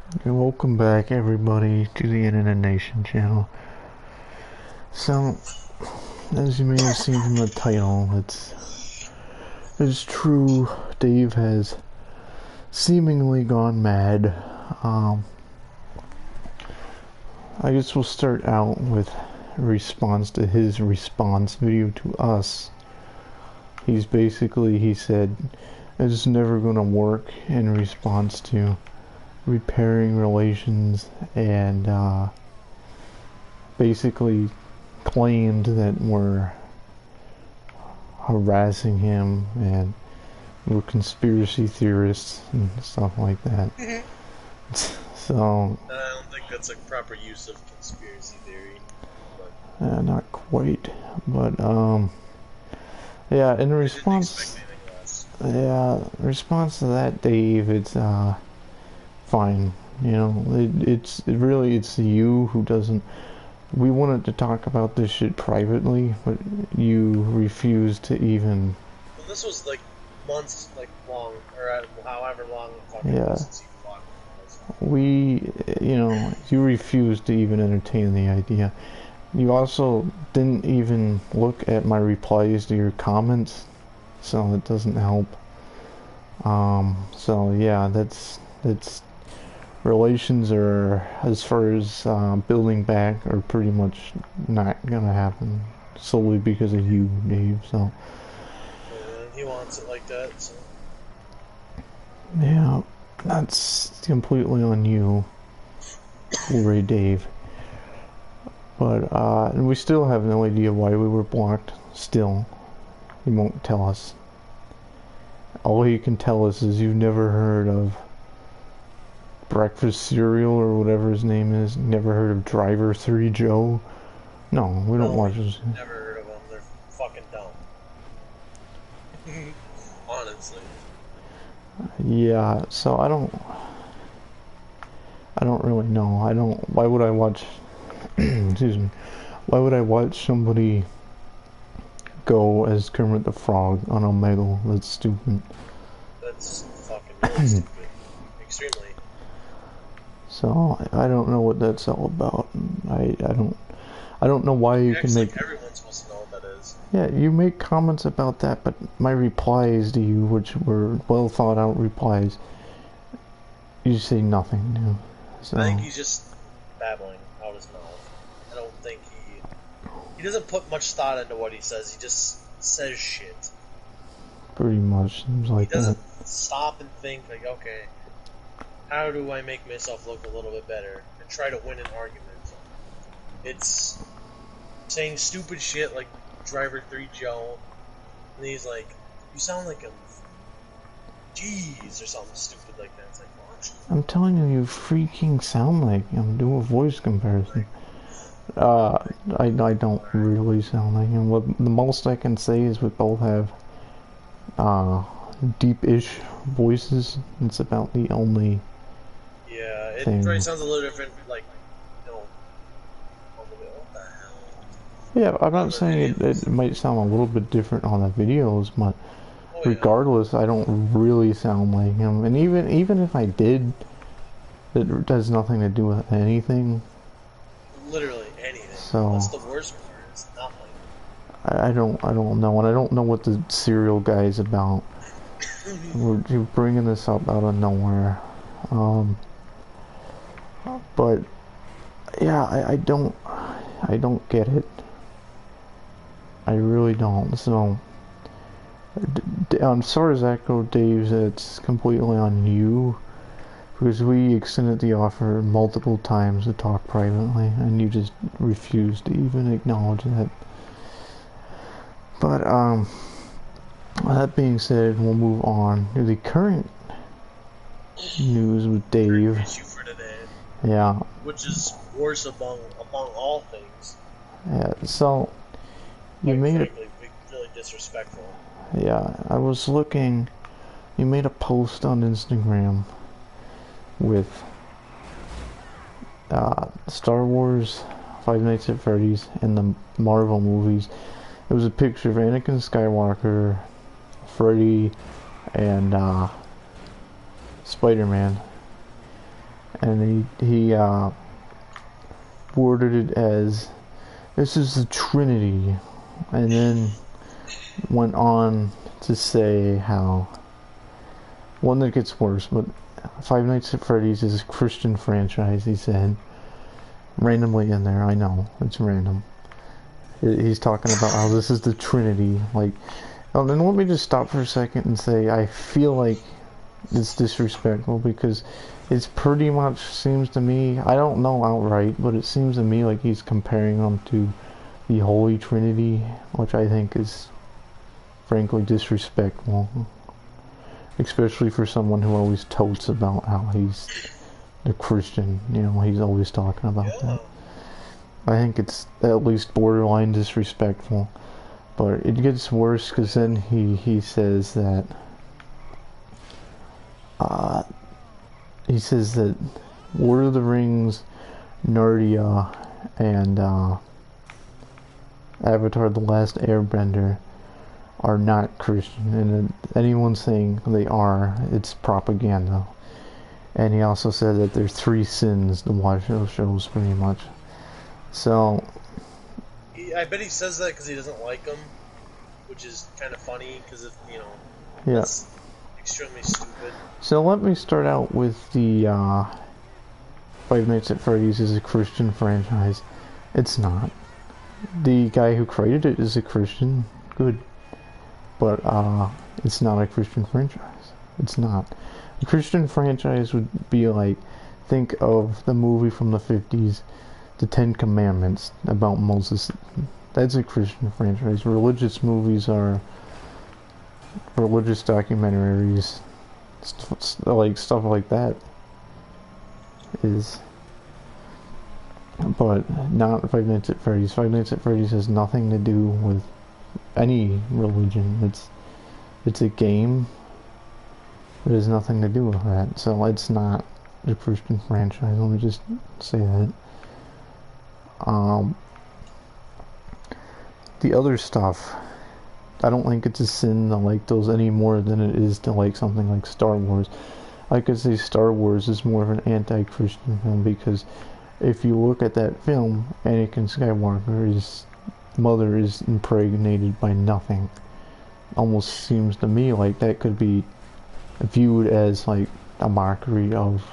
And welcome back, everybody, to the Internet Nation channel. So, as you may have seen from the title, it's true. Dave has seemingly gone mad. I guess we'll start out with a response to his response video to us. He said, it's never gonna work in response to repairing relations, and basically claimed that we're harassing him and we're conspiracy theorists and stuff like that. So I don't think that's a proper use of conspiracy theory. not quite, but yeah. In response, response to that, Dave, it's fine. You know, it's you who doesn't. We wanted to talk about this shit privately, but you refused to even. Well, this was like months, long, or however long the fucking was since you fought. You refused to even entertain the idea. You also didn't even look at my replies to your comments, so it doesn't help. So yeah, that's relations are, as far as building back, are pretty much not gonna happen solely because of you, Dave. So he wants it like that. So. Yeah, that's completely on you, Bluray Dave. But and we still have no idea why we were blocked. Still, he won't tell us. All he can tell us is you've never heard of breakfast cereal or whatever his name is. Never heard of Driver 3 Joe? No, we don't watch this. Never heard of them. They're fucking dumb. Honestly. Yeah, so I don't really know. Why would I watch excuse me. Why would I watch somebody go as Kermit the Frog on Omegle? That's stupid. That's fucking really stupid. Extremely. So I don't know what that's all about. I don't know why you can make. Everyone's supposed to know what that is. Yeah, you make comments about that, but my replies to you, which were well thought out replies, you say nothing new. So I think he's just babbling out his mouth. I don't think he doesn't put much thought into what he says. He just says shit. Pretty much seems like that. He doesn't stop and think like, okay, how do I make myself look a little bit better and try to win an argument? It's saying stupid shit like Driver 3 Joe, and he's like, you sound like a jeez or something stupid like that. It's like, what? I'm telling you, you freaking sound like him. Do a voice comparison. I don't really sound like him. What the most I can say is we both have deep-ish voices. It's about the only. Yeah, it probably sounds a little different. Like, what the hell? Yeah, I'm not saying it might sound a little bit different on the videos, but regardless, I don't really sound like him. And even if I did, it has nothing to do with anything. Literally anything. So that's the worst part. It's nothing. I don't know, and I don't know what the cereal guy is about. You're bringing this up out of nowhere. But yeah, I don't get it. I really don't. So as far as that goes, Dave, it's completely on you, because we extended the offer multiple times to talk privately, and you just refused to even acknowledge that. But that being said, we'll move on to the current news with Dave. Issue for today. Yeah. Which is worse among all things. Yeah. So you made it really disrespectful. Yeah, I was looking. You made a post on Instagram with Star Wars, Five Nights at Freddy's, and the Marvel movies. It was a picture of Anakin Skywalker, Freddy, and Spider-Man. and he worded it as, "This is the Trinity," and then went on to say how one that gets worse, but Five Nights at Freddy's is a Christian franchise, he said. Randomly in there, I know, it's random. He's talking about how this is the Trinity, like, and then let me just stop for a second and say, I feel like it's disrespectful, because it's pretty much seems to me, I don't know outright, but it seems to me like he's comparing them to the Holy Trinity, which I think is frankly disrespectful. Especially for someone who always totes about how he's a Christian, you know, he's always talking about that. I think it's at least borderline disrespectful. But it gets worse because then he says that Lord of the Rings, Narnia, and Avatar: The Last Airbender are not Christian, and anyone saying they are, it's propaganda. And he also said that there's 3 sins to watch those shows, pretty much. So I bet he says that because he doesn't like them, which is kind of funny because if you know, yeah, that's extremely stupid. So let me start out with the Five Nights at Freddy's is a Christian franchise. It's not. The guy who created it is a Christian, good, but it's not a Christian franchise. It's not. A Christian franchise would be like, think of the movie from the 50s, The 10 Commandments, about Moses. That's a Christian franchise. Religious movies are religious documentaries, stuff like that is, but not Five Nights at Freddy's. Five Nights at Freddy's has nothing to do with any religion. It's a game. It has nothing to do with that. So it's not a Christian franchise. Let me just say that. The other stuff, I don't think it's a sin to like those any more than it is to like something like Star Wars. I could say Star Wars is more of an anti-Christian film because if you look at that film, Anakin Skywalker's mother is impregnated by nothing. Almost seems to me like that could be viewed as like a mockery of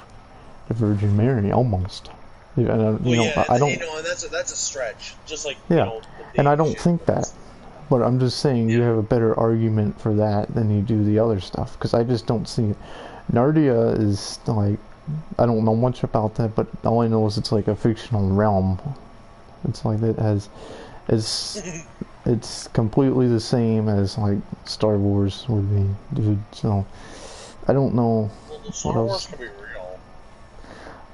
the Virgin Mary, almost. I don't. That's a stretch. Just like and I don't think that. But I'm just saying you have a better argument for that than you do the other stuff, because I just don't see it. Narnia is like, I don't know much about that, but all I know is it's like a fictional realm. It's like it has, it's completely the same as like Star Wars would be, dude. So I don't know Star Wars can be real.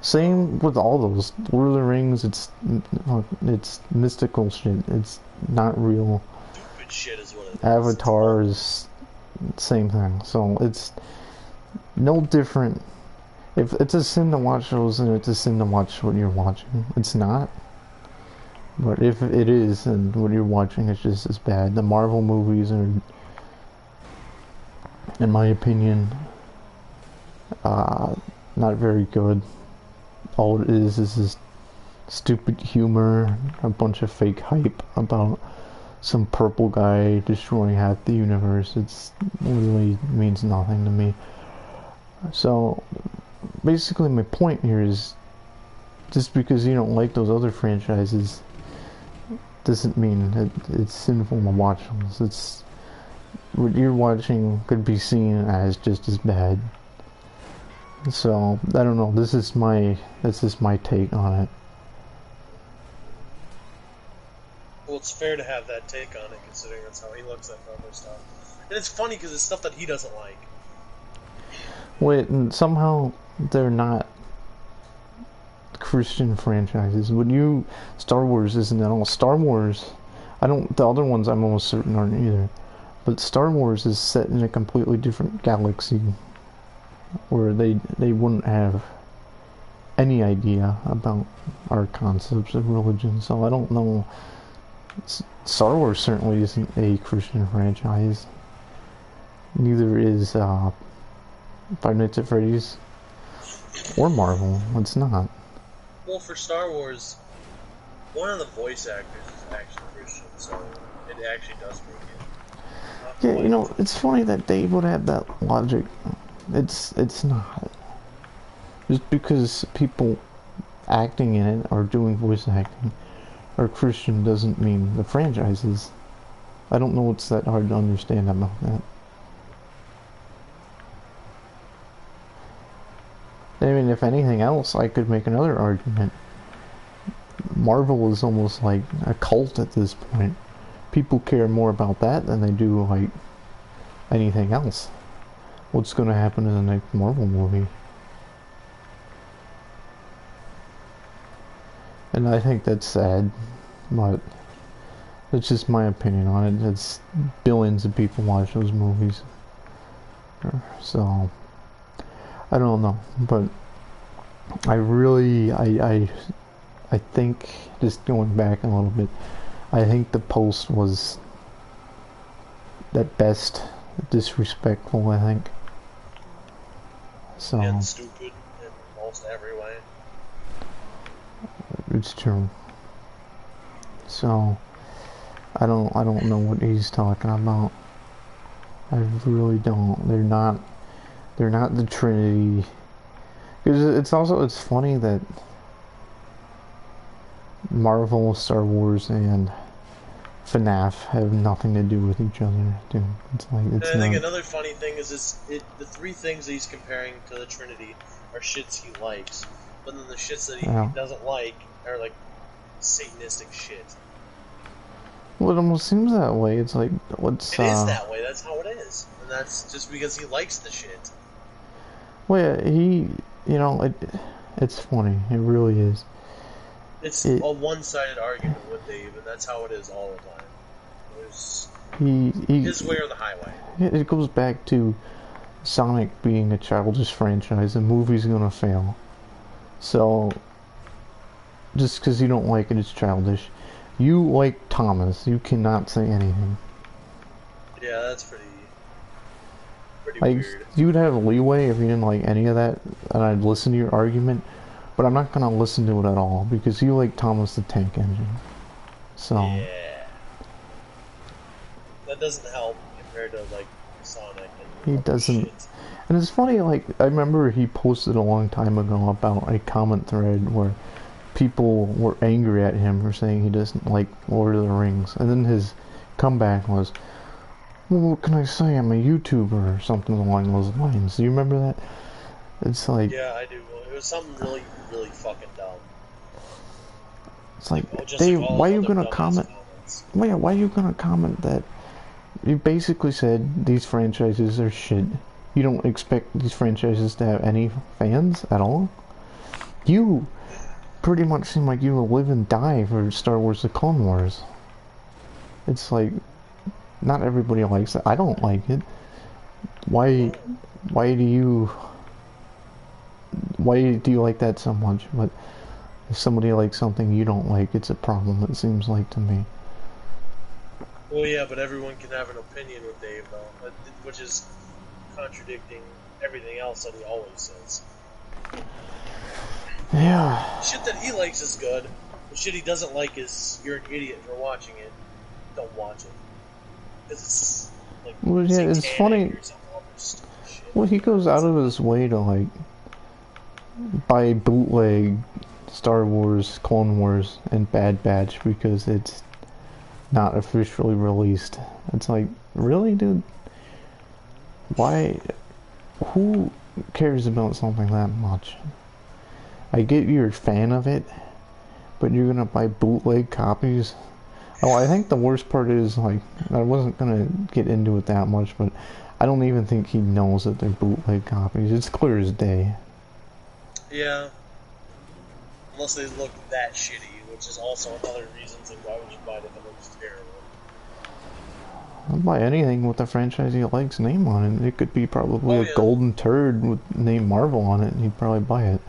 Same with all those. Lord of the Rings, it's mystical shit. It's not real. Stupid shit is what it is. Avatar is same thing. So it's no different. If it's a sin to watch those, then it's a sin to watch what you're watching. It's not. But if it is, and what you're watching is just as bad. The Marvel movies are, in my opinion, not very good. All it is this stupid humor, a bunch of fake hype about some purple guy destroying half the universe. It's literally means nothing to me. So basically my point here is, just because you don't like those other franchises doesn't mean that it's sinful to watch them. It's what you're watching could be seen as just as bad. So I don't know. This is my take on it. Well, it's fair to have that take on it, considering that's how he looks at other stuff. And it's funny because it's stuff that he doesn't like. Wait, and somehow they're not Christian franchises. Star Wars isn't at all. Star Wars, the other ones I'm almost certain aren't either. But Star Wars is set in a completely different galaxy, where they wouldn't have any idea about our concepts of religion. So I don't know. Star Wars certainly isn't a Christian franchise. Neither is Five Nights at Freddy's. Or Marvel. It's not. Well, for Star Wars, one of the voice actors is actually Christian, so it actually does make it. Not Yeah, you quite. know, it's funny that Dave would have that logic. It's not. Just because people acting in it or doing voice acting are Christian doesn't mean the franchise is. I don't know what's that hard to understand about that. I mean, if anything else, I could make another argument. Marvel is almost like a cult at this point. People care more about that than they do, like, anything else. What's going to happen in the next Marvel movie? And I think that's sad, but that's just my opinion on it. It's billions of people watch those movies. So, I don't know, but I really, I think, just going back a little bit, I think the post was at best disrespectful, I think. So, And stupid in almost every way. it's true. So, I don't know what he's talking about. I really don't. They're not the Trinity. Because it's funny that Marvel, Star Wars, and FNAF have nothing to do with each other, dude. It's like, it's And I think not. another funny thing is the three things that he's comparing to the Trinity are shits he likes, but then the shits that he doesn't like are like Satanistic shit. Well, it almost seems that way. It's like, what's, It is that way, that's how it is. And that's just because he likes the shit. well, yeah, you know, it's funny. It really is. It's a one-sided argument with Dave, and that's how it is all the time. There's his way or the highway. It goes back to Sonic being a childish franchise. The movie's gonna fail. So, just because you don't like it, it's childish. You like Thomas. You cannot say anything. Yeah, that's pretty Like, weird. you would have leeway if you didn't like any of that, and I'd listen to your argument. But I'm not gonna listen to it at all because you like Thomas the Tank Engine. So. Yeah. That doesn't help compared to like Sonic and He doesn't. shit. And it's funny, like, I remember he posted a long time ago about a comment thread where people were angry at him for saying he doesn't like Lord of the Rings. And then his comeback was, well, what can I say? I'm a YouTuber or something along those lines. Do you remember that? It's like... Yeah, I do. It was something really, really fucking dumb. It's like, Just Dave, like all why are those you other gonna dumbass comment? comments. Well, yeah, why are you gonna comment that? You basically said these franchises are shit. You don't expect these franchises to have any fans at all? You pretty much seem like you will live and die for Star Wars The Clone Wars. It's like, not everybody likes it. I don't like it. Why do you like that so much? But if somebody likes something you don't like, it's a problem, it seems like to me. Well, yeah, but everyone can have an opinion with Dave, though, which is contradicting everything else that he always says. Yeah. Shit that he likes is good. The shit he doesn't like is you're an idiot for watching it. Don't watch it. Because it's like, Well, yeah, it's funny. Well, he goes out of his way to, like, buy bootleg Star Wars, Clone Wars, and Bad Batch because it's not officially released. It's like, really, dude? Why? Who cares about something that much? I get you're a fan of it, but you're gonna buy bootleg copies? Oh, I think the worst part is, like, I wasn't gonna get into it that much, but I don't even think he knows that they're bootleg copies. It's clear as day. Yeah. Unless they look that shitty, which is also another reason to why would you buy it if it looks terrible. I'll buy anything with a franchise he likes name on it. It could be probably a golden turd with name Marvel on it, and he'd probably buy it.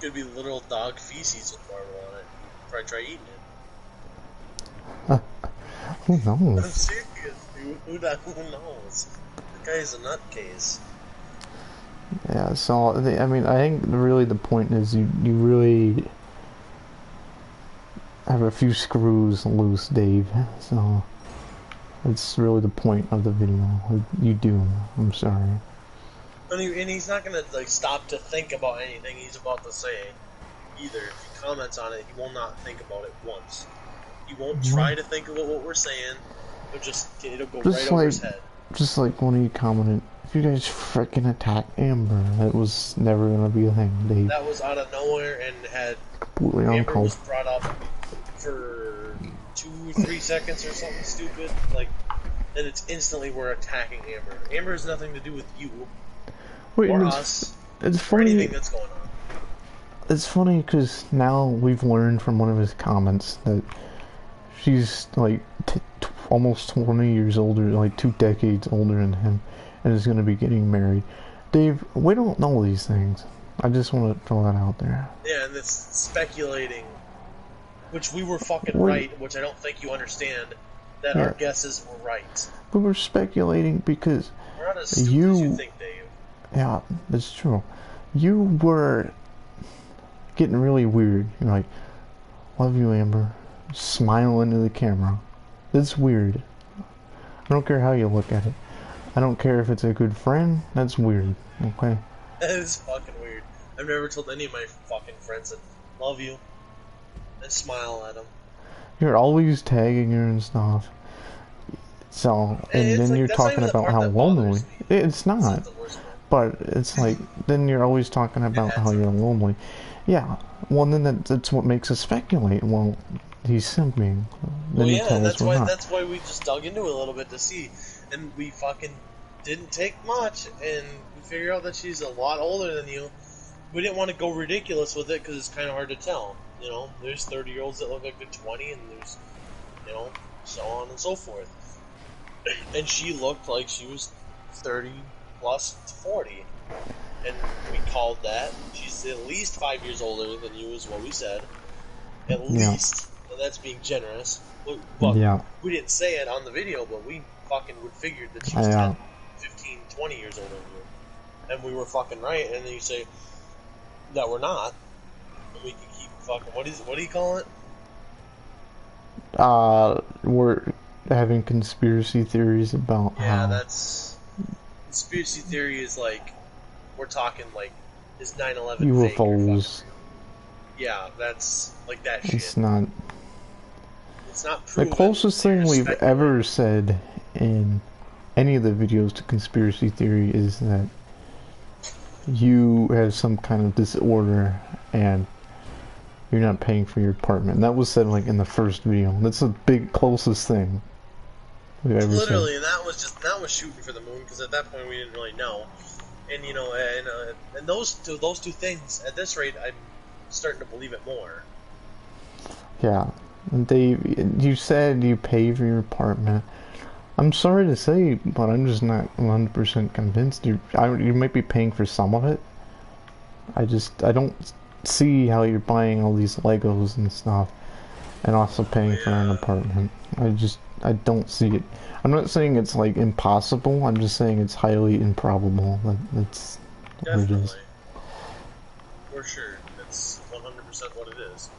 Could be literal dog feces with Marvel on it. Probably try eating it. Who knows? I'm serious, dude. Who knows? The guy's a nutcase. Yeah, so I mean, I think really the point is you really have a few screws loose, Dave. So that's really the point of the video. You do. I'm sorry. And he's not gonna like stop to think about anything he's about to say either. If he comments on it, he will not think about it once. He won't try to think about what we're saying. It'll go right over his head. Just like when he commented, if you guys frickin' attack Amber, that was never gonna be a thing, Dave. That was out of nowhere and had Completely Amber uncalled. was brought up for 2-3 seconds or something stupid, like, and it's instantly we're attacking Amber. Amber has nothing to do with you or us it's or funny. anything that's going on. It's funny because now we've learned from one of his comments that she's like almost 20 years older, like 2 decades older than him, and is going to be getting married. Dave, we don't know these things. I just want to throw that out there. Yeah, and it's speculating, which we were fucking right, which I don't think you understand, that our guesses were right. We were speculating because we're not as stupid as you think, Dave. Yeah, that's true. You were getting really weird. You're like, love you, Amber. Smile into the camera. It's weird. I don't care how you look at it. I don't care if it's a good friend. That's weird. Okay? That is fucking weird. I've never told any of my fucking friends that love you and smile at them. You're always tagging her and stuff. So, and then like, you're talking about how lonely. It's not. But it's like, then you're always talking about how you're lonely. Yeah. Well, then that's what makes us speculate. Well, he's simping. Then yeah, and that's why we just dug into it a little bit to see, and we fucking didn't take much, and we figured out that she's a lot older than you. We didn't want to go ridiculous with it because it's kind of hard to tell. You know, there's 30-year-olds that look like they're 20, and there's, you know, so on and so forth. And she looked like she was 30 plus to 40, and we called that. She's at least 5 years older than you, is what we said. At least. And that's being generous. But we didn't say it on the video, but we fucking would figured that she was 10, 15, 20 years older than you. And we were fucking right, and then you say that we're not. And we can keep fucking, what do you call it? We're having conspiracy theories about how... that's... Conspiracy theory is like, we're talking like, is 9/11 UFOs. fake? Yeah, that's like that shit. It's not... It's not proven. The closest thing we've ever said in any of the videos to conspiracy theory is that you have some kind of disorder and you're not paying for your apartment. And that was said like in the first video. That's the big closest thing we've ever said. Literally, and that was shooting for the moon because at that point we didn't really know. And you know, and those two things at this rate, I'm starting to believe it more. Yeah. You said you pay for your apartment. I'm sorry to say, but I'm just not 100% convinced. You might be paying for some of it. I don't see how you're buying all these Legos and stuff, and also paying for an apartment. I don't see it. I'm not saying it's like impossible. I'm just saying it's highly improbable. That's what it is. For sure, that's 100% what it is.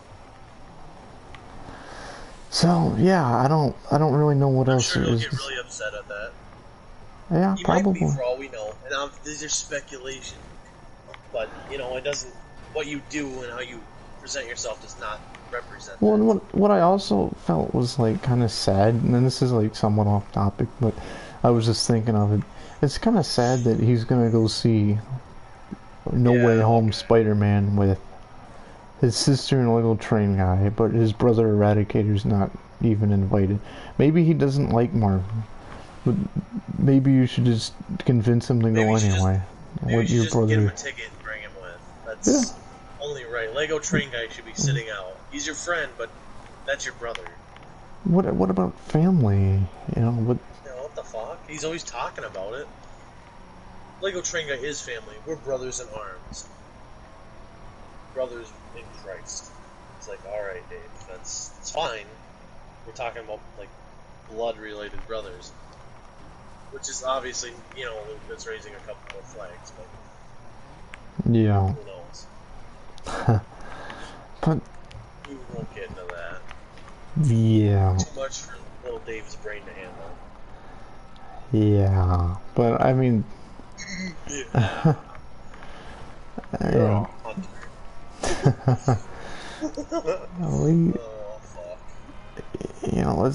So yeah, I don't really know what else there is. I'm sure you'll get really upset at that. Yeah, you probably. Might be for all we know, and these are speculation. But you know, it doesn't. What you do and how you present yourself does not represent. Well, and what I also felt was like kind of sad, and then this is like somewhat off topic, but I was just thinking of it. It's kind of sad that he's gonna go see No Way Home Spider-Man with his sister and a little train guy, but his brother Eradicator's not even invited. Maybe he doesn't like Marvel, but maybe you should just convince him to go anyway. Maybe you should just get him a ticket and bring him with. That's only right. Lego train guy should be sitting out. He's your friend, but that's your brother. What about family? You know, what the fuck? He's always talking about it. Lego train guy is family. We're brothers in arms. Brothers in Christ. It's like, alright, Dave, that's fine. We're talking about, like, blood-related brothers. Which is obviously, you know, Luke that's raising a couple more flags, but Yeah. Who knows? But We won't get into that. yeah. Too much for little Dave's brain to handle. Yeah. But I mean, Yeah. You're a hunter. we, Oh, fuck. you know, it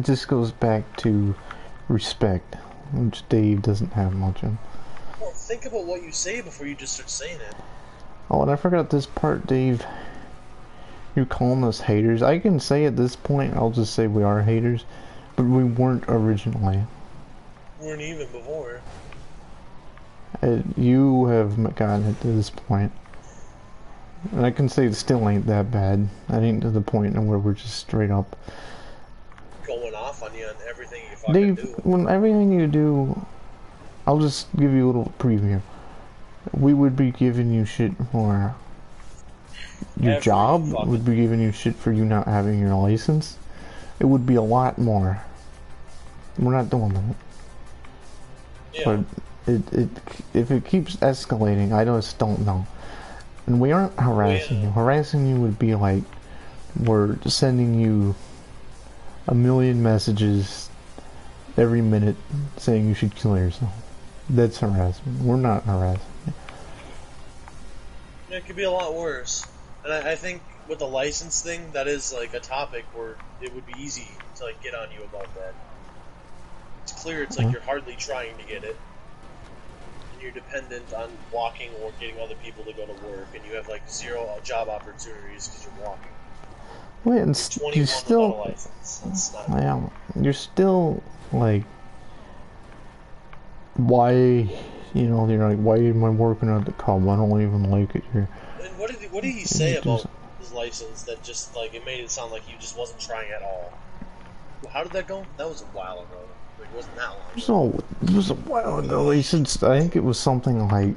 just goes back to respect, which Dave doesn't have much of. Well, think about what you say before you just start saying it. Oh, and I forgot this part, Dave. You're calling us haters. I can say at this point, I'll just say we are haters, but we weren't originally. We weren't even before. You have gotten it to this point. And I can say it still ain't that bad. I ain't to the point where we're just straight up Going off on you on everything you fucking Dave, do. when everything you do, I'll just give you a little preview. We would be giving you shit for your job. We'd be giving you shit for you not having your license. It would be a lot more. We're not doing that. Yeah. But if it keeps escalating, I just don't know. And we aren't harassing you. Harassing you would be like we're sending you a million messages every minute saying you should kill yourself. That's harassment. We're not harassing you. It could be a lot worse. And I think with the license thing, that is like a topic where it would be easy to like get on you about that. It's clear it's like you're hardly trying to get it. And you're dependent on walking or getting other people to go to work, and you have like zero job opportunities because you're walking. Wait, and you still, without a license. That's not yeah, you're still like, why, you know, you're like, why am I working at the club? I don't even like it here. And what did he say about his license that just like it made it sound like he just wasn't trying at all? How did that go? That was a while ago. Like, it wasn't that long ago. So it was a while ago. He said, I think it was something like,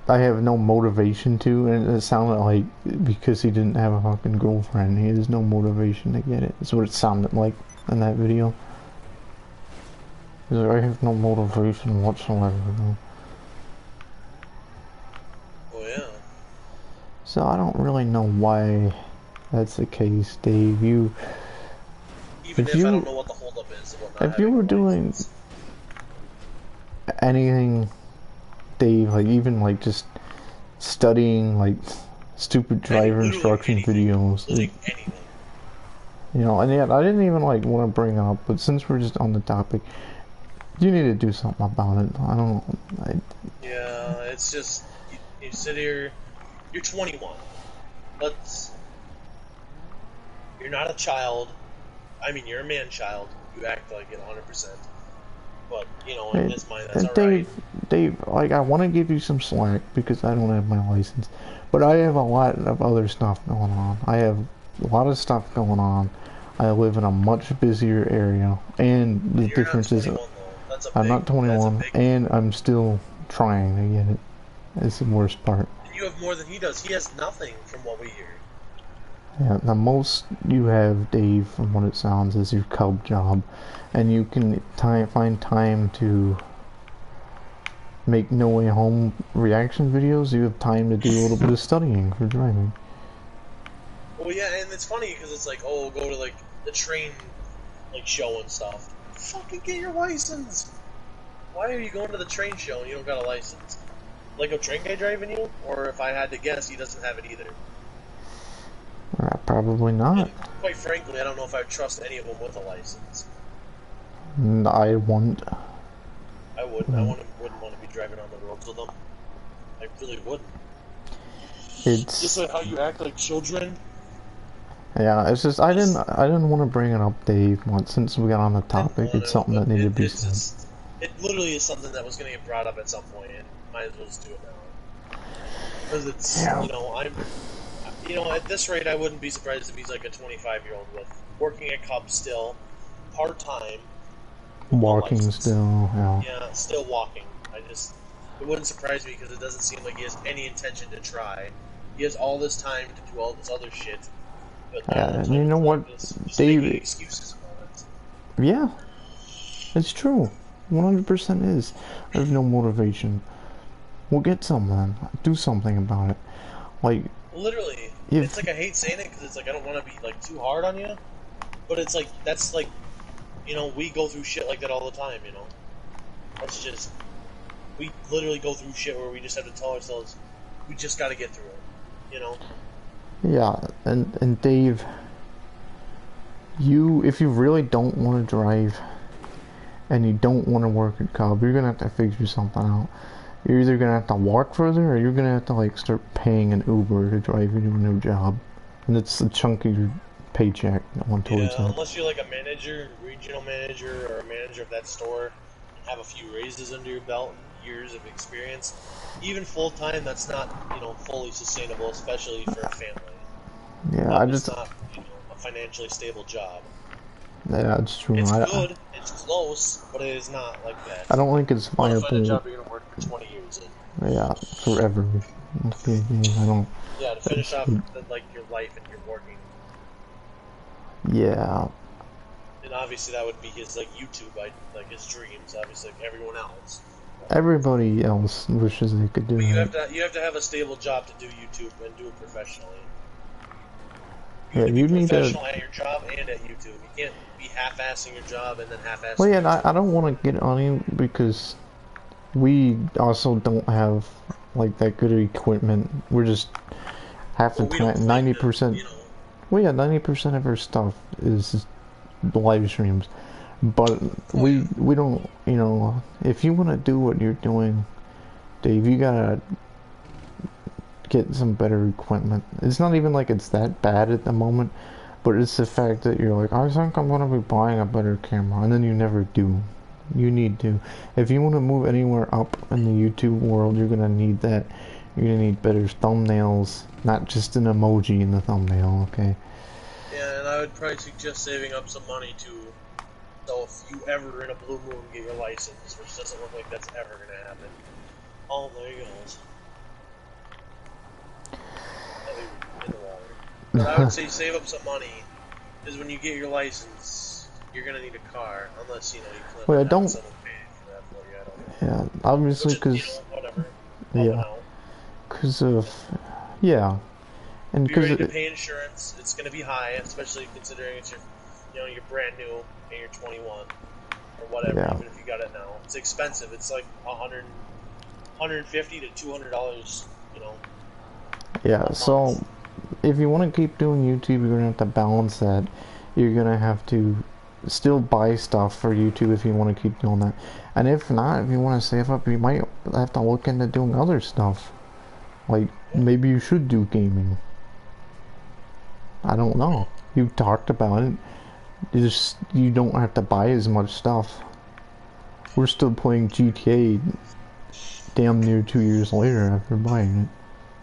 I have no motivation to, and it sounded like because he didn't have a fucking girlfriend, he has no motivation to get it. That's what it sounded like in that video. He's like, I have no motivation whatsoever. Oh yeah. So I don't really know why that's the case, Dave. Even if I don't know what the holdup is, if you were doing anything, Dave, like even like just studying like stupid driver instruction videos, anything. You know, and yet I didn't even like want to bring up, but since we're just on the topic, you need to do something about it. I don't know. Yeah, it's just you sit here. You're 21. You're not a child. I mean, you're a man-child. You act like it 100%. But you know, in this mind, that's alright. Dave, like I want to give you some slack because I don't have my license, but I have a lot of other stuff going on. I have a lot of stuff going on. I live in a much busier area, and the difference is I'm not 21, and I'm still trying to get it. It's the worst part. And you have more than he does. He has nothing, from what we hear. Yeah, the most you have, Dave, from what it sounds, is your cub job, and you can find time to make No Way Home reaction videos. You have time to do a little bit of studying for driving. Well, yeah, and it's funny because it's like, oh, go to like the train like show and stuff. Fucking get your license. Why are you going to the train show and you don't got a license? Like a train guy driving you, or if I had to guess, he doesn't have it either. Probably not. And quite frankly, I don't know if I would trust any of them with a license. I wouldn't. I wouldn't. I wouldn't want to be driving on the roads with them. I really wouldn't. It's just like how you act like children. Yeah, it's just I didn't want to bring it up, Dave. Since we got on the topic, it's something that needed to be said. It literally is something that was going to get brought up at some point, and might as well just do it now. Because it's you know, at this rate, I wouldn't be surprised if he's like a 25-year-old with working at Cub still, part-time. Walking still, yeah. Yeah, still walking. It wouldn't surprise me because it doesn't seem like he has any intention to try. He has all this time to do all this other shit. But and you know what, just Dave? Making excuses about it. Yeah, it's true. 100% is. I have no motivation. We'll get something. Do something about it. Like, Literally, if it's like I hate saying it because it's like I don't want to be like too hard on you, but it's like that's like, we go through shit like that all the time. That's just we literally go through shit where we just have to tell ourselves we just got to get through it. yeah, and Dave, if you really don't want to drive and you don't want to work at Cobb, you're gonna have to figure something out. You're either gonna have to walk further, or you're gonna have to like start paying an Uber to drive you to a new job, and it's a chunk of your paycheck going towards Yeah, that. unless you're like a manager, regional manager, or a manager of that store, and have a few raises under your belt and years of experience, even full time, that's not fully sustainable, especially for a family. Yeah, It's not a financially stable job. yeah, it's true. It's good, it's close, but it is not like that. I don't think it's You want to find a viable. job you're gonna work for 20 years in. Yeah, forever. Okay, I don't. Yeah, to finish off like your life and your working. Yeah. And obviously that would be his like YouTube, like his dreams. Obviously, like everyone else. Everybody else wishes they could do But it. you have to have a stable job to do YouTube and do it professionally. You Yeah, have to be you need to. professional at your job and at YouTube. You can't be half-assing your job and then half-assing. Well, yeah, I don't want to get on him because we also don't have like that good equipment. We're just half the time, 90%. Well, yeah, 90% of our stuff is live streams, but we don't. If you want to do what you're doing, Dave, you gotta get some better equipment. It's not even like it's that bad at the moment, but it's the fact that you're like, I think I'm gonna be buying a better camera, and then you never do. You need to. If you want to move anywhere up in the YouTube world, you're gonna need that. You're gonna need better thumbnails, not just an emoji in the thumbnail, okay? Yeah, and I would probably suggest saving up some money too. So if you ever in a blue moon get your license, which doesn't look like that's ever gonna happen. Oh, there he goes. In the water. But I would say save up some money, because when you get your license, you're gonna need a car, unless you plan Well, I on don't. having someone pay for that for you. I don't know. Yeah, obviously, because whatever. yeah, because of and Be because ready to pay insurance. It's gonna be high, especially considering it's you're brand new and you're 21 or whatever. Yeah. Even if you got it now, it's expensive. It's like $150 to $200. Yeah, so if you want to keep doing YouTube, you're gonna have to balance that. You're gonna have to still buy stuff for YouTube if you want to keep doing that. And if not, if you want to save up, you might have to look into doing other stuff. Like, maybe you should do gaming. I don't know. You talked about it. You don't have to buy as much stuff. We're still playing GTA damn near 2 years later after buying it.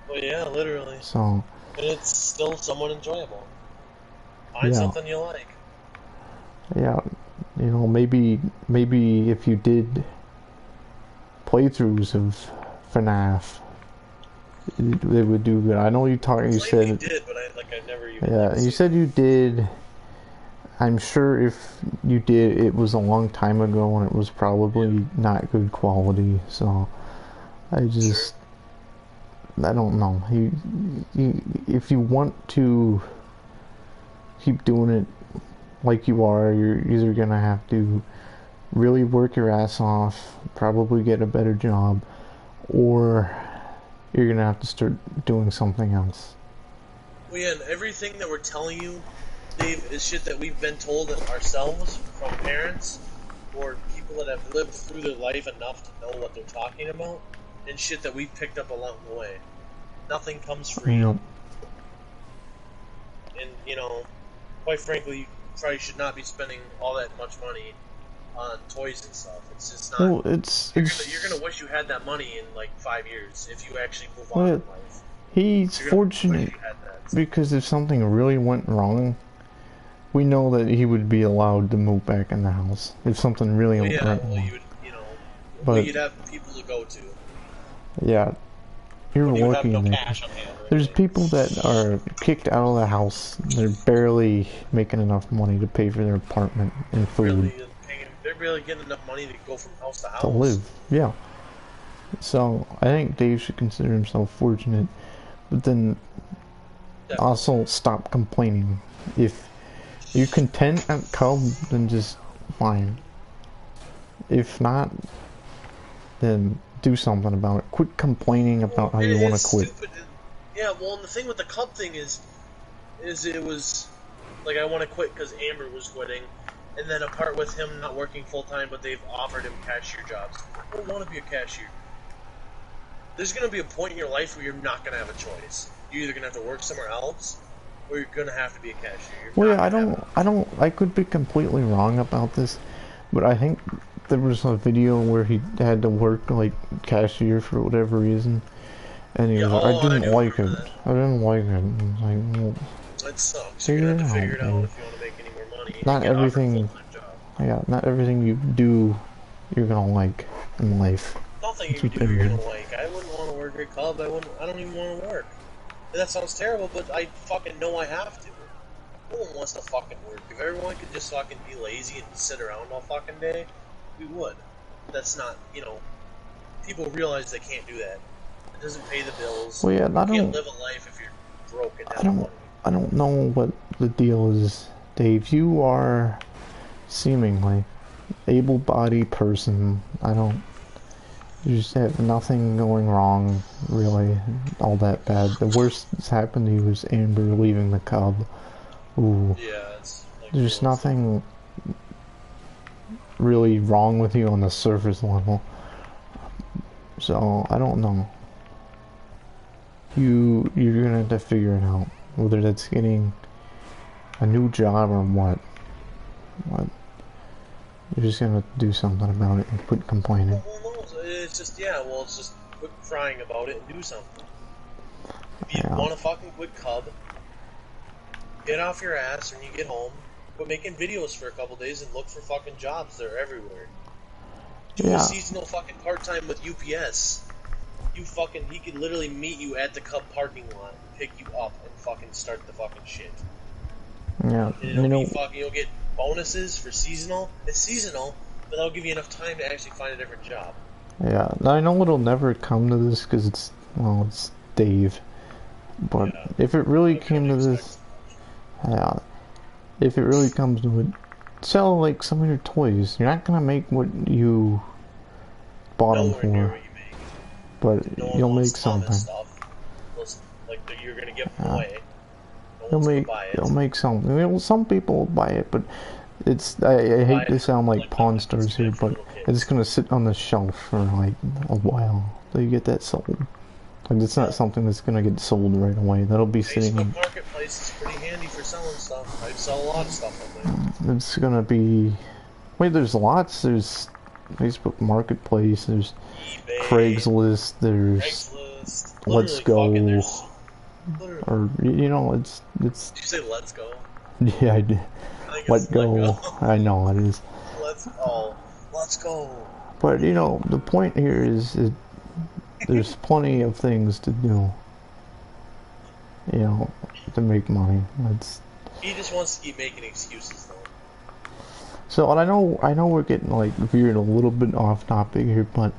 Well, yeah, literally. So. And it's still somewhat enjoyable. Find something you like. Yeah, maybe if you did playthroughs of FNAF, they would do good. I know you said you did, but I never even. Yeah, you said you did. I'm sure if you did, it was a long time ago and it was probably not good quality. So I don't know. If you want to keep doing it like you are, you're either gonna have to really work your ass off, probably get a better job, or you're gonna have to start doing something else. Well, yeah, and everything that we're telling you, Dave, is shit that we've been told ourselves from parents or people that have lived through their life enough to know what they're talking about, and shit that we picked up along the way. Nothing comes free. Yep. And, quite frankly, you probably should not be spending all that much money on toys and stuff. It's just not. Well, you're gonna wish you had that money in like 5 years if you actually move on in life. He's fortunate because if something really went wrong, we know that he would be allowed to move back in the house. If something really went wrong. But you'd have people to go to. Yeah. You're lucky. There's right? people that are kicked out of the house. They're barely making enough money to pay for their apartment and food. They're they're barely getting enough money to go from house to to house. live. Yeah. So I think Dave should consider himself fortunate, but then Definitely. also stop complaining. If you're content at Cub, then just fine. If not, then do something about it. Quit complaining about how you want to quit. Stupid. Yeah, well, and the thing with the Cub thing is it was like I want to quit because Amber was quitting, and then apart with him not working full time, but they've offered him cashier jobs. I don't want to be a cashier. There's gonna be a point in your life where you're not gonna have a choice. You're either gonna have to work somewhere else, or you're gonna have to be a cashier. Well, yeah, I could be completely wrong about this, but I think there was a video where he had to work like cashier for whatever reason, and he was like, I didn't like it. I didn't like it. Like, well, that sucks. You're gonna have to figure it out if you want to make any more money. Not everything. Yeah, not everything you do, you're gonna like in life. Nothing you do you're gonna like. I wouldn't want to work at Cub. I don't even want to work. And that sounds terrible, but I fucking know I have to. No one wants to fucking work. If everyone could just fucking be lazy and sit around all fucking day, we would. That's not, people realize they can't do that. It doesn't pay the bills. Well, yeah, you can't live a life if you're broke and I don't know what the deal is, Dave. You are seemingly able-bodied person. You just have nothing going wrong, really, all that bad. The worst that's happened to you is Amber leaving the Cub. Ooh. Yeah, it's like there's nothing really wrong with you on the surface level. So, I don't know. You're gonna have to figure it out. Whether that's getting a new job or what. You're just gonna do something about it and quit complaining. Well, no, it's just quit crying about it and do something. If you want to fucking quit Cub, get off your ass when you get home, quit making videos for a couple days and look for fucking jobs. They're everywhere. Do a seasonal fucking part-time with UPS. He could literally meet you at the Cub parking lot, pick you up, and fucking start the fucking shit. Yeah, and you'll get bonuses for seasonal. It's seasonal, but that'll give you enough time to actually find a different job. Yeah, I know it'll never come to this because it's Dave. But if it really came to this, if it really comes to it, sell like some of your toys. You're not gonna make what you bought them for, but you'll make something. Like you're gonna give them away. You'll make something. Well, some people will buy it, but I hate to sound like Pawn Stars here, but it's gonna sit on the shelf for like a while till you get that sold. Like it's not something that's gonna get sold right away. That'll be sitting. Facebook Marketplace is pretty handy for selling stuff. I sell a lot of stuff on there. It's gonna be. Wait, there's lots. There's Facebook Marketplace. There's eBay, Craigslist. There's Let's Go. Or it's. Did you say Let's Go? Yeah, I did. Let go. I know it is. Let's go. But the point here is there's plenty of things to do. To make money. He just wants to keep making excuses, though. So, and I know we're getting like veered a little bit off topic here, but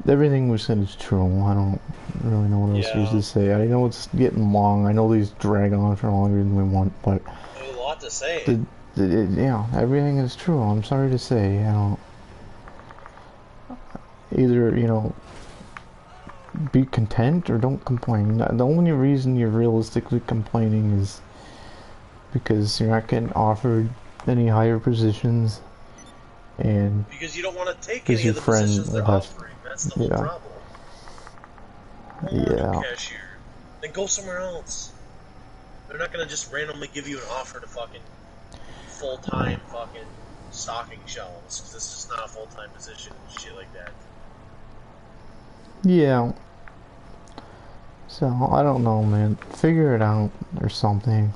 everything we said is true. I don't really know what else there is to say. I know it's getting long. I know these drag on for longer than we want, but there's a lot to say. Everything is true. I'm sorry to say. Either be content or don't complain. The only reason you're realistically complaining is because you're not getting offered any higher positions, and because you don't want to take any of the positions they're offering. That's the whole problem. Cashier. Then go somewhere else. They're not gonna just randomly give you an offer to fucking full-time fucking stocking shelves, because this is not a full-time position and shit like that. Yeah. So, I don't know, man. Figure it out or something.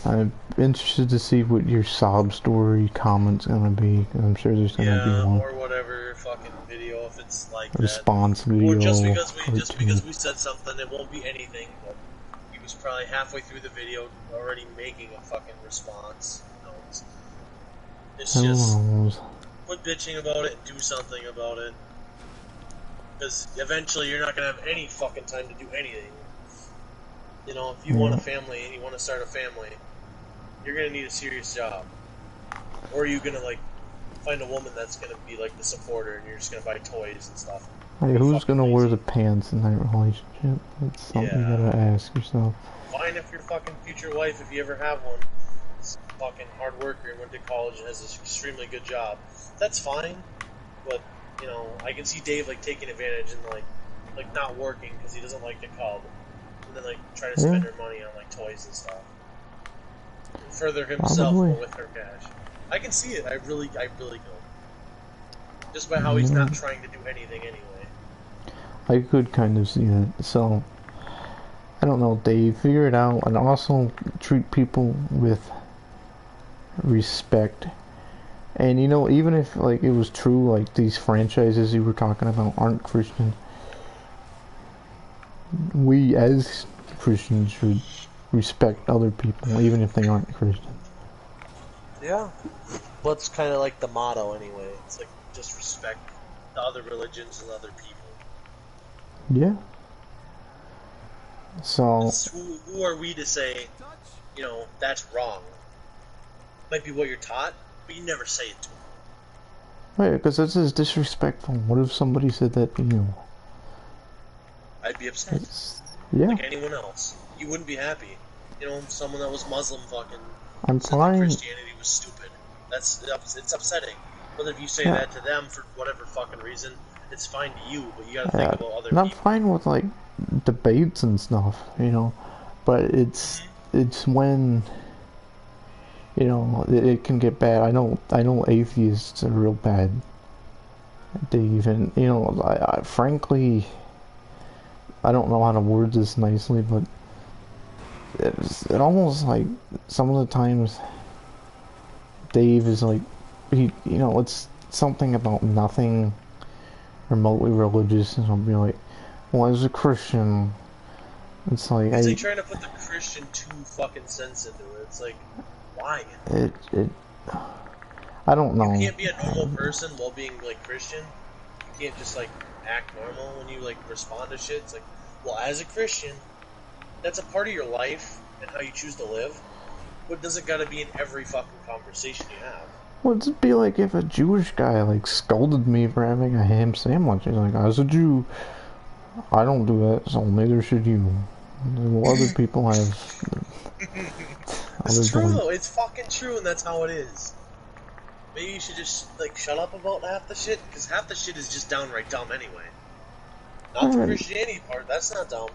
I'm interested to see what your sob story comment's gonna be. I'm sure there's gonna be one. Or whatever fucking video if it's like response that. video. Or just because we said something, it won't be anything. But he was probably halfway through the video already making a fucking response. It's Who just knows? quit bitching about it and do something about it. Because eventually you're not gonna have any fucking time to do anything. You know, if you want a Yeah. family and you want to start a family, you're gonna need a serious job. Or are you gonna like find a woman that's gonna be like the supporter and you're just gonna buy toys and stuff? Hey, Be who's fucking gonna wear lazy. the pants in that relationship? That's something you Yeah. gotta ask yourself. Fine if your fucking future wife, if you ever have one, is a fucking hard worker and went to college and has this extremely good job. That's fine, but you know, I can see Dave like taking advantage and like not working because he doesn't like the cub, and then like try to Yeah, spend her money on like toys and stuff, and further himself probably. but with her cash. I can see it. I really can. Just by how he's Yeah, not trying to do anything anyway. I could kind of see that. So, I don't know, Dave. Figure it out, and also treat people with respect. And you know, even if like it was true, like these franchises you were talking about aren't Christian, we as Christians should respect other people, even if they aren't Christian. Yeah. Well, it's kind of like the motto anyway. It's like just respect the other religions and other people. Yeah. So, Because who are we to say, you know, that's wrong? Might be what you're taught, but you never say it to them. right, because this is disrespectful. What if somebody said that to you? I'd be upset, It's, yeah, like anyone else. You wouldn't be happy. You know, someone that was Muslim fucking I'm said that fine. Christianity was stupid. It's upsetting. But if you say Yeah, that to them for whatever fucking reason, it's fine to you, but you gotta think yeah. about other And I'm people. fine with like debates and stuff, you know. But Mm-hmm. it's when you know it can get bad. I know atheists are real bad. They even you know I frankly I don't know how to word this nicely, but it almost like some of the times Dave is like he you know it's something about nothing remotely religious, and I'll be like, well, as a Christian, it's like It's like trying to put the Christian two fucking sense into it. It's like, why? it I don't You know. can't be a normal person while being like Christian. You can't just like act normal when you like respond to shit. It's like, well, as a Christian, that's a part of your life and how you choose to live. But does it gotta be in every fucking conversation you have? Well, it'd be like if a Jewish guy like scolded me for having a ham sandwich. He's like, as a Jew, I don't do that, so neither should you. Well, other people have other It's true though. beliefs. It's fucking true, and that's how it is. Maybe you should just like shut up about half the shit, because half the shit is just downright dumb anyway. Not the Alright. Christianity part. That's not dumb.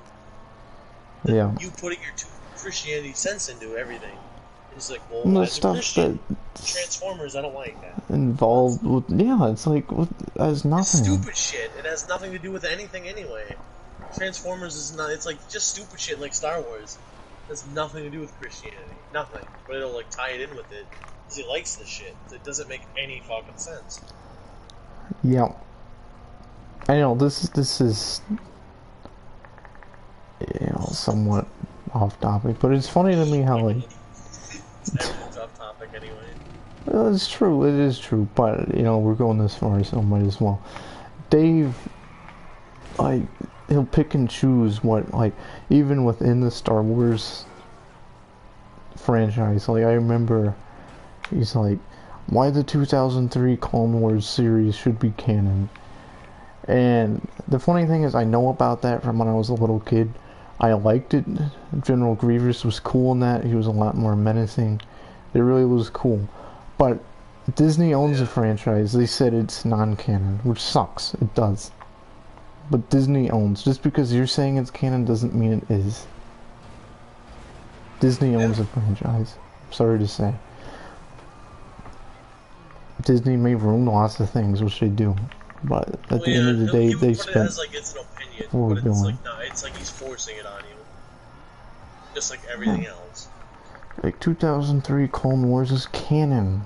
Yeah. You putting your two Christianity sense into everything. It's like, And well, the as a stuff Christian, that's Transformers, I don't like that. Well, involved with, yeah, it's like, as it's nothing. stupid shit. It has nothing to do with anything anyway. Transformers is not. It's like just stupid shit like Star Wars. It has nothing to do with Christianity. Nothing. But it'll like tie it in with it because he likes the shit. It doesn't make any fucking sense. Yeah. I know, this is, you know, somewhat off topic, but it's funny to me how, like, Everything's off topic anyway. well, it's true, it is true, but, you know, we're going this far, so might as well. Dave, like, he'll pick and choose what, like, even within the Star Wars franchise, like, I remember, he's like, why the 2003 Clone Wars series should be canon. And the funny thing is, I know about that from when I was a little kid. I liked it. General Grievous was cool in that. He was a lot more menacing. It really was cool. But Disney owns the Yeah. franchise. They said it's non-canon, which sucks. It does. But Disney owns. Just because you're saying it's canon doesn't mean it is. Disney Yeah. owns the franchise. Sorry to say. Disney may ruin lots of things, which they do. But at Well, the end yeah, of the day, he would they put it spent as like it's an opinion, but $4 it's like billion. no, it's like he's forcing it on you, just like Yeah. everything else. Like 2003 Clone Wars is canon.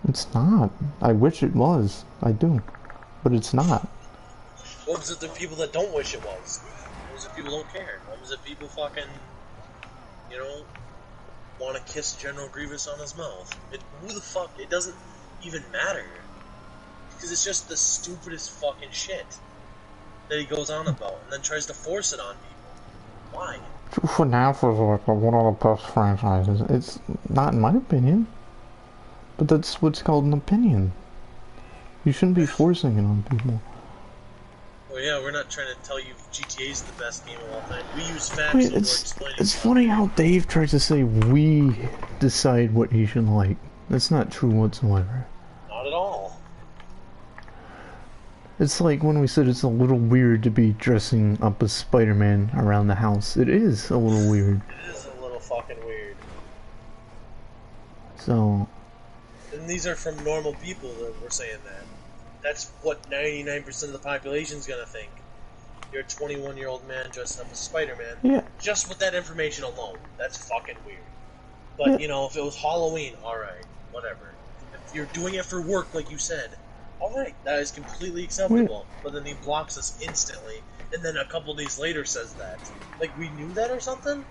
It's not. I wish it was. I do. But it's not. What was it? The people that don't wish it was. What was it? People don't care. What was it? People fucking, you know, want to kiss General Grievous on his mouth. Who the fuck? It doesn't even matter. Because it's just the stupidest fucking shit that he goes on about and then tries to force it on people. Why? FNAF is like one of the best franchises. It's not in my opinion. But that's what's called an opinion. You shouldn't be forcing it on people. Well, yeah, we're not trying to tell you GTA is the best game of all time. We use facts Wait, when we're it's explaining funny how Dave tries to say we decide what he should like. That's not true whatsoever. Not at all. It's like when we said it's a little weird to be dressing up as Spider-Man around the house. It is a little weird. It is a little fucking weird. So... And these are from normal people that we're saying that. That's what 99% of the population's gonna think. You're a 21-year-old man dressed up as Spider-Man. Yeah. Just with that information alone, that's fucking weird. But, Yeah. you know, if it was Halloween, alright, whatever. If you're doing it for work, like you said, alright, that is completely acceptable. But then he blocks us instantly, and then a couple days later says that. Like, we knew that or something?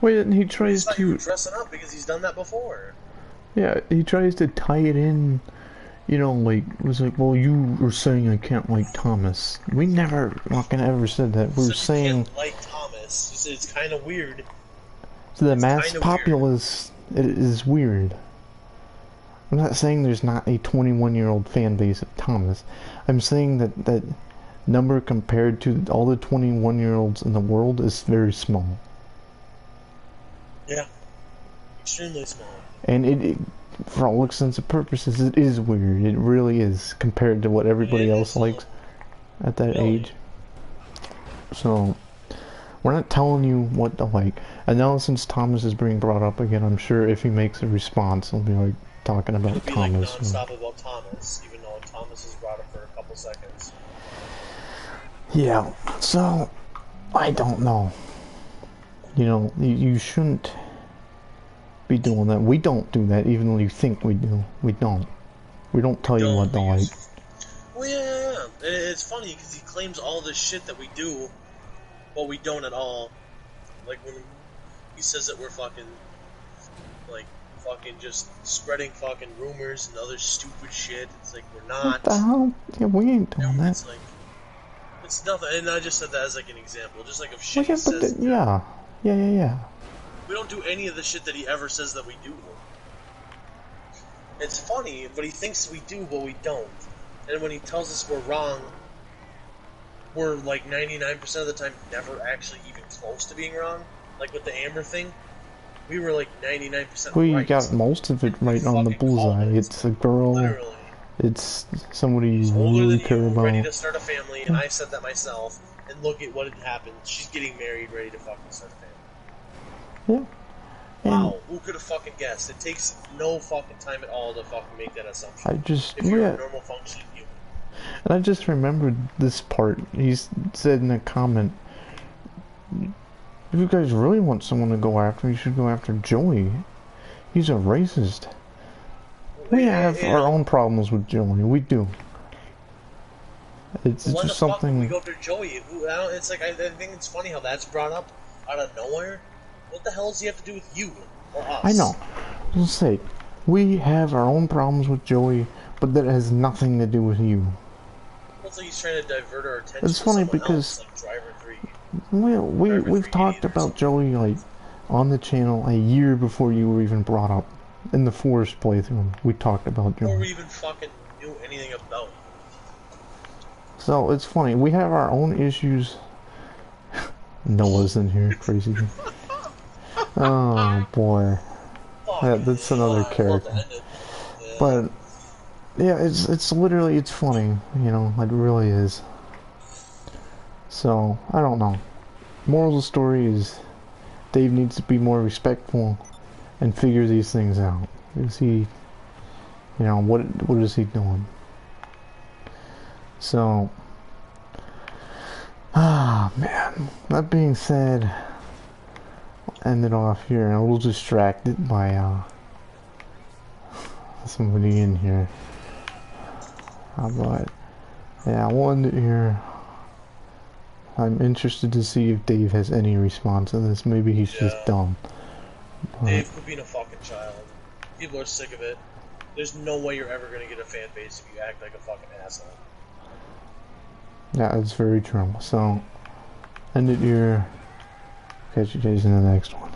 Wait, and he tries It's like you were to... dressing up because he's done that before. Yeah, he tries to tie it in, you know, like, it was like, well, you were saying I can't like Thomas. We never fucking ever said that. We were saying... You can't like Thomas. You said it's kind of weird. To the It's mass kinda populace, it is weird. I'm not saying there's not a 21-year-old fan base of Thomas. I'm saying that number compared to all the 21-year-olds in the world is very small. Yeah. Extremely small. And it, for all intents and purposes, it is weird. It really is, compared to what everybody else likes at that age. So, we're not telling you what to like. And now since Thomas is being brought up again, I'm sure if he makes a response, he'll be like talking about It'll be Thomas. like non-stop about Thomas, even though Thomas is brought up for a couple seconds. Yeah, so, I don't know. You know, you shouldn't be doing that. We don't do that, even though you think we do. We don't. We don't tell you what to like. Well, yeah. It's funny, because he claims all this shit that we do, but we don't at all. Like, when he says that we're fucking just spreading fucking rumors and other stupid shit. It's like, we're not. What the hell? Yeah, we ain't doing that. It's like, it's nothing. And I just said that as like an example. Just like if Well, shit yeah, he says. yeah. We don't do any of the shit that he ever says that we do. It's funny, but he thinks we do, but we don't. And when he tells us we're wrong, we're like 99% of the time never actually even close to being wrong. Like with the Amber thing, we were like 99% We right. got most of it right on the bullseye. It's a girl. Literally. It's somebody you Older really than care you, about. ready to start a family, and I said that myself. And look at what had happened. She's getting married, ready to fucking start a family. Yeah. And wow, who could have fucking guessed? It takes no fucking time at all to fucking make that assumption. I just, if you're a normal functioning human. And I just remembered this part. He said in a comment, if you guys really want someone to go after, you should go after Joey. He's a racist. We have our own problems with Joey. We do. It's When just the fuck something. would we go after Joey? It's like I think it's funny how that's brought up out of nowhere. What the hell does he have to do with you or us? I know. Just say, we have our own problems with Joey, but that has nothing to do with you. It's like he's trying to divert our attention. It's funny because else, like Driver 3. we've talked about Joey like on the channel a year before you were even brought up. In the Forest playthrough, we talked about Joey. Before we even fucking knew anything about him. So it's funny. We have our own issues. Noah's in here, crazy. Oh boy, that's another character. Yeah. But yeah, it's literally, it's funny, you know, it really is. So I don't know. Moral of the story is Dave needs to be more respectful and figure these things out. Is he, you know, what is he doing? So, man. That being said, I'll end it off here. I'm a little distracted by somebody in here. But yeah, we'll end it here. I'm interested to see if Dave has any response to this. Maybe he's just dumb. But Dave, quit being a fucking child. People are sick of it. There's no way you're ever gonna get a fan base if you act like a fucking asshole. yeah, it's very true. So, end it here. Catch you guys in the next one.